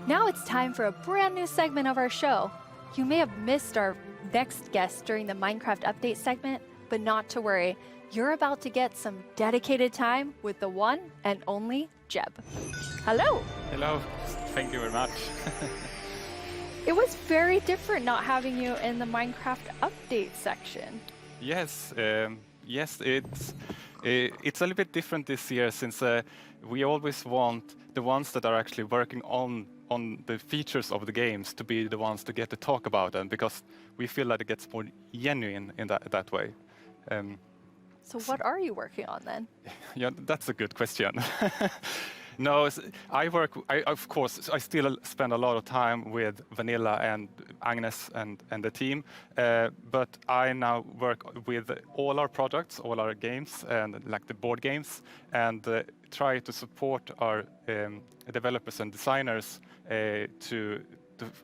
Now it's time for a brand new segment of our show. You may have missed our next guest during the Minecraft update segment, but not to worry. You're about to get some dedicated time with the one and only Jeb. Hello. Hello. Thank you very much. It was very different not having you in the Minecraft update section. Yes, it's a little bit different this year since we always want the ones that are actually working on the features of the games to be the ones to get to talk about them, because we feel that it gets more genuine in that way. So what are you working on then? Yeah, that's a good question. No, of course, I still spend a lot of time with Vanilla and Agnes and the team, but I now work with all our products, all our games, and like the board games, and try to support our developers and designers to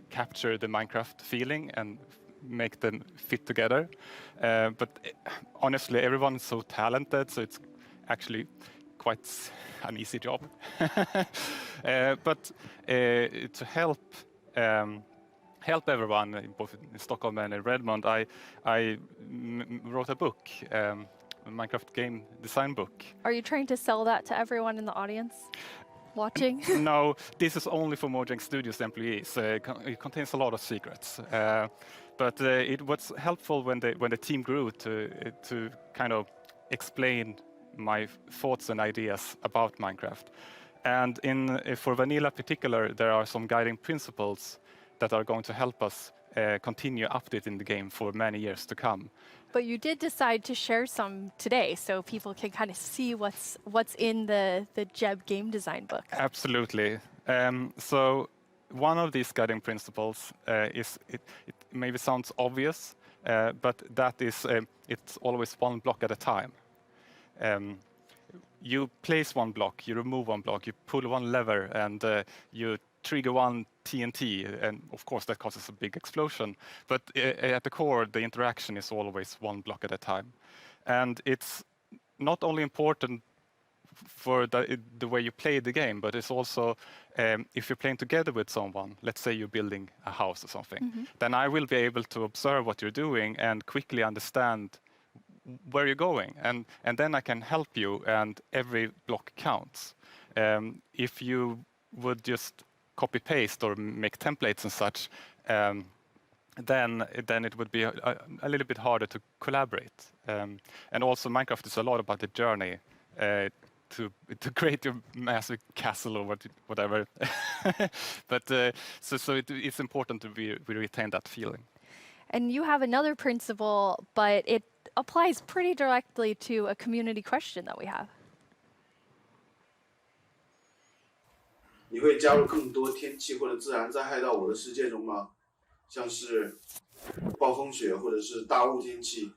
capture the Minecraft feeling and make them fit together. But honestly, everyone is so talented, so it's actually quite an easy job. But to help everyone, both in Stockholm and in Redmond, I wrote a book, a Minecraft game design book. Are you trying to sell that to everyone in the audience watching? No, this is only for Mojang Studios employees. It contains a lot of secrets. But it was helpful when the team grew to kind of explain my thoughts and ideas about Minecraft. And for Vanilla in particular, there are some guiding principles that are going to help us continue updating the game for many years to come. But you did decide to share some today, so people can kind of see what's in the Jeb game design book. Absolutely. So one of these guiding principles is, it maybe sounds obvious, but that is, it's always one block at a time. You place one block, you remove one block, you pull one lever, and you trigger one TNT, and of course that causes a big explosion. But at the core, the interaction is always one block at a time. And it's not only important for the way you play the game, but it's also if you're playing together with someone, let's say you're building a house or something, then I will be able to observe what you're doing and quickly understand where you're going, and then I can help you, and every block counts. If you would just copy paste or make templates and such, then it would be a little bit harder to collaborate. And also Minecraft is a lot about the journey to create your massive castle or whatever. But so it's important to we retain that feeling. And you have another principle, but it applies pretty directly to a community question that we have. 你会加入更多天气或者自然灾害到我的世界中吗？像是暴风雪或者是大雾天气。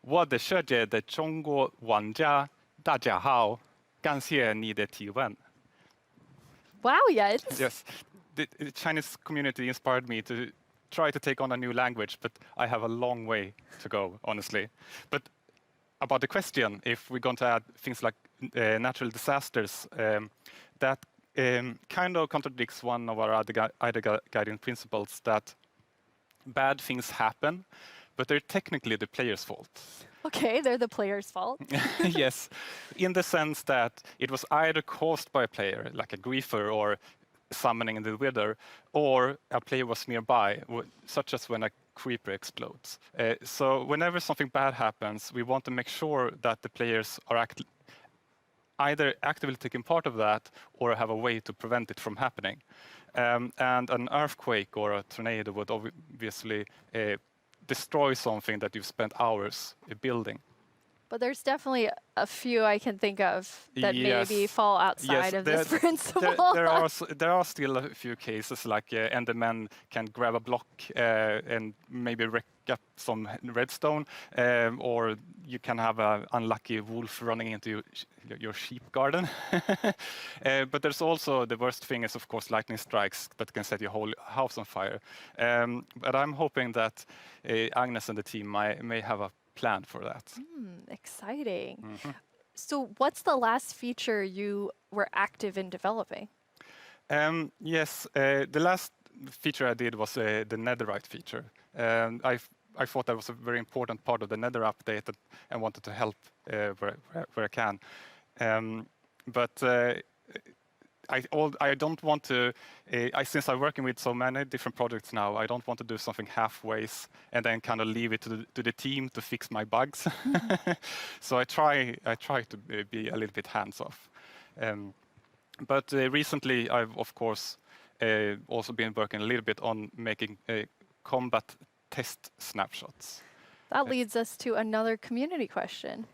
我的世界的中国玩家大家好，感谢你的提问。 Wow, Jens. Yes, the Chinese community inspired me to try to take on a new language, but I have a long way to go, honestly. But about the question, if we're going to add things like natural disasters, that kind of contradicts one of our other guiding principles, that bad things happen, but they're technically the player's fault. Okay, they're the player's fault. Yes, in the sense that it was either caused by a player, like a griefer or summoning the wither, or a player was nearby, such as when a creeper explodes. So whenever something bad happens, we want to make sure that the players are either actively taking part of that or have a way to prevent it from happening. And an earthquake or a tornado would obviously destroy something that you've spent hours building. But there's definitely a few I can think of that maybe fall outside of this principle. There are still a few cases, like Endermen can grab a block and maybe wreck up some redstone, or you can have an unlucky wolf running into your sheep garden. But there's also, the worst thing is, of course, lightning strikes that can set your whole house on fire. But I'm hoping that Agnes and the team may have a plan for that. Exciting. So what's the last feature you were active in developing? Yes, the last feature I did was the netherite feature. I thought that was a very important part of the nether update and wanted to help where I can. But I don't want to, since I'm working with so many different projects now, I don't want to do something halfways and then kind of leave it to the team to fix my bugs. So I try to be a little bit hands-off. But recently, I've, of course, also been working a little bit on making combat test snapshots. That leads us to another community question.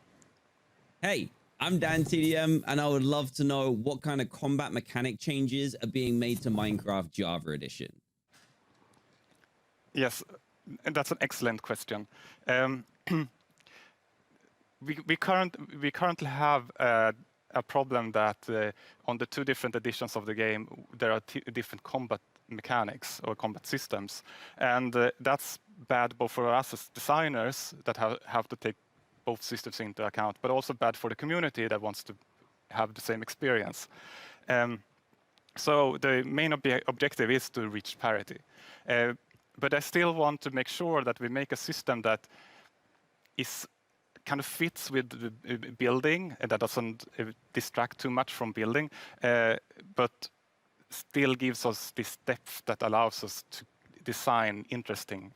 Hey, I'm DanTDM, and I would love to know what kind of combat mechanic changes are being made to Minecraft Java Edition. Yes, and that's an excellent question. We currently have a problem that on the two different editions of the game, there are different combat mechanics or combat systems. And that's bad both for us as designers that have to take both systems into account, but also bad for the community that wants to have the same experience. So the main objective is to reach parity. But I still want to make sure that we make a system that is kind of fits with the building and that doesn't distract too much from building, but still gives us this depth that allows us to design interesting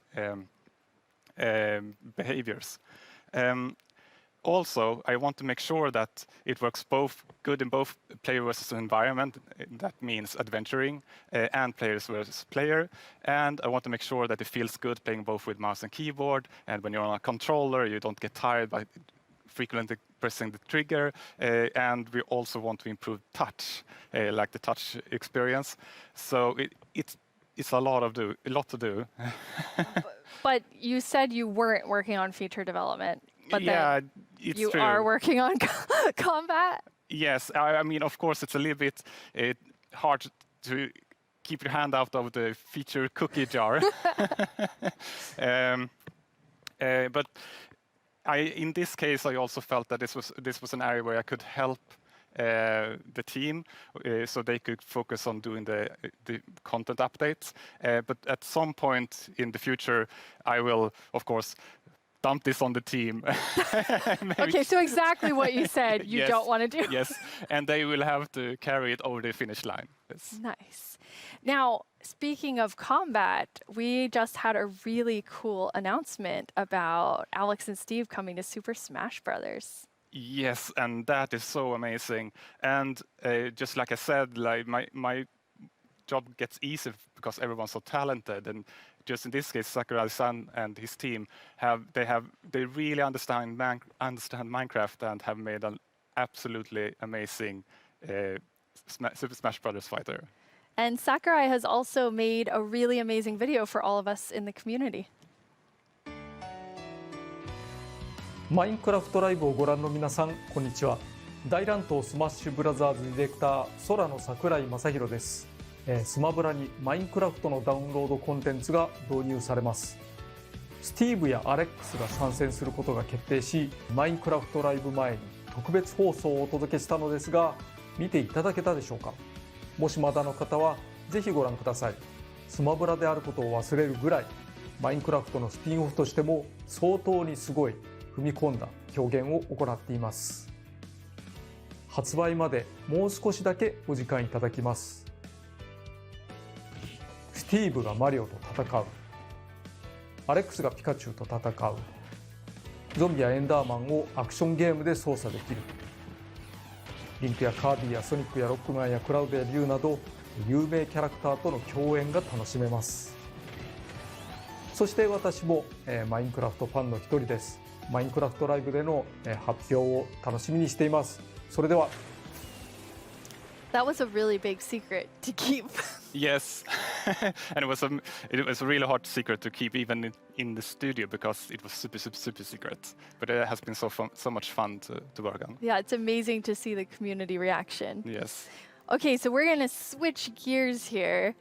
behaviors. Also, I want to make sure that it works both good in both player versus environment. That means adventuring and players versus player. And I want to make sure that it feels good playing both with mouse and keyboard. And when you're on a controller, you don't get tired by frequently pressing the trigger. And we also want to improve touch, like the touch experience. So it's a lot to do. But you said you weren't working on feature development. But yeah, it's you true. are working on combat? Yes, I mean, of course, it's a little bit hard to keep your hand out of the feature cookie jar. But in this case, I also felt that this was an area where I could help the team, so they could focus on doing the content updates. But at some point in the future, I will, of course, dump this on the team. Okay, so exactly what you said you Yes, don't want to do. Yes, and they will have to carry it over the finish line. Yes. Nice. Now, speaking of combat, we just had a really cool announcement about Alex and Steve coming to Super Smash Brothers. Yes, and that is so amazing. And just like I said, like my job gets easier because everyone's so talented. And just in this case, Sakurai-san and his team they really understand Minecraft and have made an absolutely amazing Super Smash Brothers fighter. And Sakurai has also made a really amazing video for all of us in the community. マインクラフトライブをご覧の皆さん、こんにちは。大乱闘スマッシュブラザーズディレクター、空の桜井正宏です。スマブラにマインクラフトのダウンロードコンテンツが導入されます。スティーブやアレックスが参戦することが決定し、マインクラフトライブ前に特別放送をお届けしたのですが、見ていただけたでしょうか。もしまだの方はぜひご覧ください。スマブラであることを忘れるぐらい、マインクラフトのスピンオフとしても相当にすごい踏み込んだ表現を行っています。発売までもう少しだけお時間いただきます。スティーブがマリオと戦う、アレックスがピカチュウと戦う、ゾンビやエンダーマンをアクションゲームで操作できる、リンクやカービィやソニックやロックマンやクラウドやリュウなど有名キャラクターとの共演が楽しめます。そして私もマインクラフトファンの一人です。マインクラフトライブでの発表を楽しみにしています。それでは。That was a really big secret to keep. Yes, and it was a really hard secret to keep even in the studio because it was super secret. But it has been so much fun to work on. Yeah, it's amazing to see the community reaction. Yes. Okay, so we're going to switch gears here.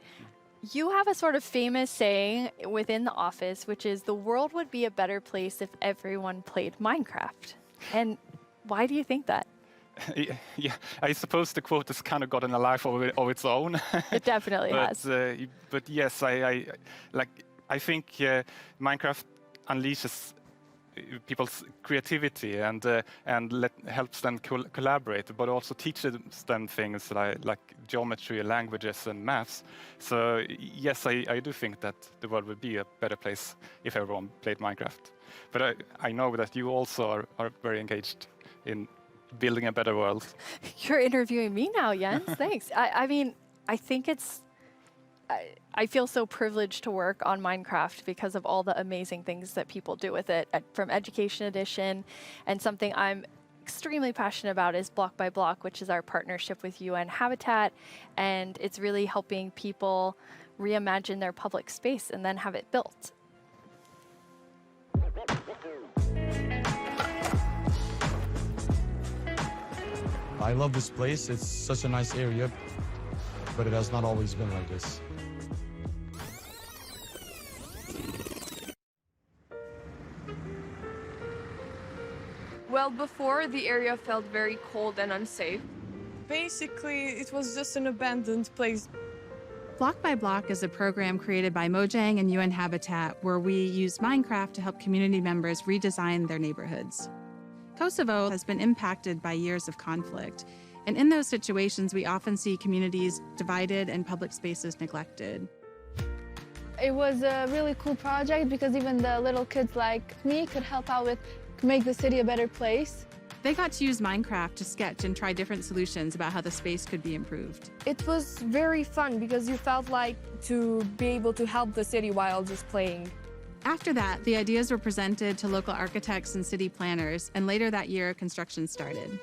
You have a sort of famous saying within the office, which is the world would be a better place if everyone played Minecraft. And why do you think that? Yeah, I suppose the quote has kind of gotten a life of its own. It definitely has. But yes, I think Minecraft unleashes people's creativity and helps them collaborate, but also teaches them things like geometry, languages, and maths. So yes, I do think that the world would be a better place if everyone played Minecraft. But I know that you also are very engaged in building a better world. You're interviewing me now, Jens. Thanks. I mean, I think I feel so privileged to work on Minecraft because of all the amazing things that people do with it, from Education Edition. And something I'm extremely passionate about is Block by Block, which is our partnership with UN Habitat. And it's really helping people reimagine their public space and then have it built. I love this place. It's such a nice area, but it has not always been like this. Well, before, the area felt very cold and unsafe. Basically, it was just an abandoned place. Block by Block is a program created by Mojang and UN Habitat where we use Minecraft to help community members redesign their neighborhoods. Kosovo has been impacted by years of conflict, and in those situations, we often see communities divided and public spaces neglected. It was a really cool project because even the little kids like me could help out with make the city a better place. They got to use Minecraft to sketch and try different solutions about how the space could be improved. It was very fun because you felt like to be able to help the city while just playing. After that, the ideas were presented to local architects and city planners, and later that year, construction started.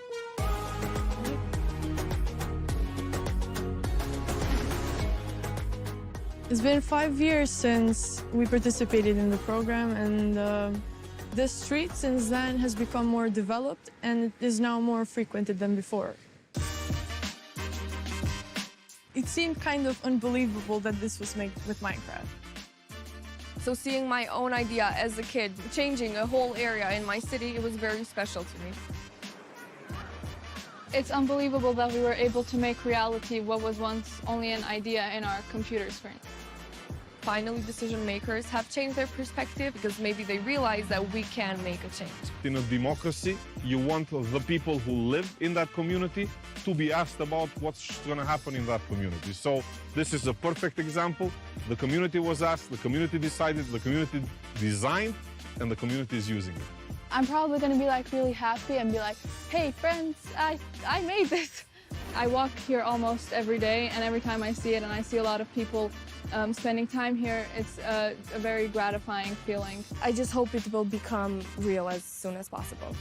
It's been 5 years since we participated in the program, and the street since then has become more developed and it is now more frequented than before. It seemed kind of unbelievable that this was made with Minecraft. So seeing my own idea as a kid, changing a whole area in my city, it was very special to me. It's unbelievable that we were able to make reality what was once only an idea in our computer screen. Finally, decision makers have changed their perspective because maybe they realize that we can make a change. In a democracy, you want the people who live in that community to be asked about what's going to happen in that community. So this is a perfect example. The community was asked, the community decided, the community designed, and the community is using it. I'm probably going to be like really happy and be like, hey friends, I made this. I walk here almost every day, and every time I see it and I see a lot of people spending time here, it's a very gratifying feeling. I just hope it will become real as soon as possible.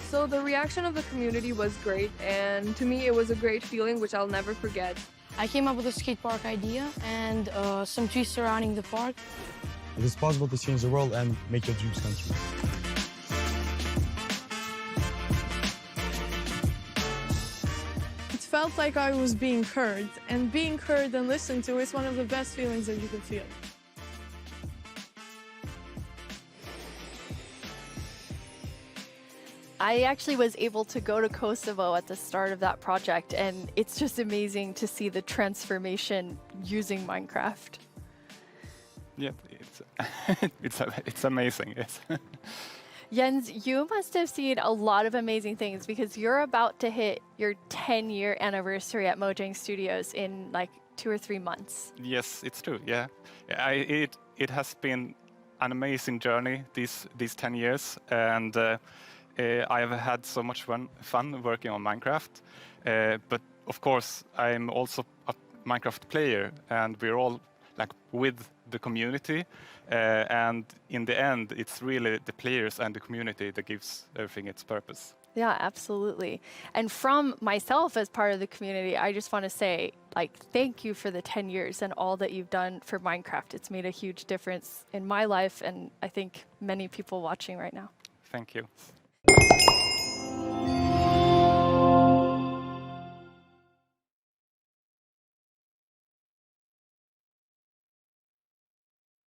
So the reaction of the community was great, and to me it was a great feeling which I'll never forget. I came up with a skate park idea and some trees surrounding the park. It is possible to change the world and make your dreams come true. It felt like I was being heard, and being heard and listened to is one of the best feelings that you can feel. I actually was able to go to Kosovo at the start of that project, and it's just amazing to see the transformation using Minecraft. Yeah, it's amazing. Yes. Jens, you must have seen a lot of amazing things because you're about to hit your 10-year anniversary at Mojang Studios in like 2 or 3 months. Yes, it's true. Yeah, it has been an amazing journey these 10 years, and I have had so much fun working on Minecraft. But of course, I'm also a Minecraft player, and we're all like with the community. And in the end, it's really the players and the community that gives everything its purpose. Yeah, absolutely. And from myself as part of the community, I just want to say, like, thank you for the 10 years and all that you've done for Minecraft. It's made a huge difference in my life, and I think many people watching right now. Thank you.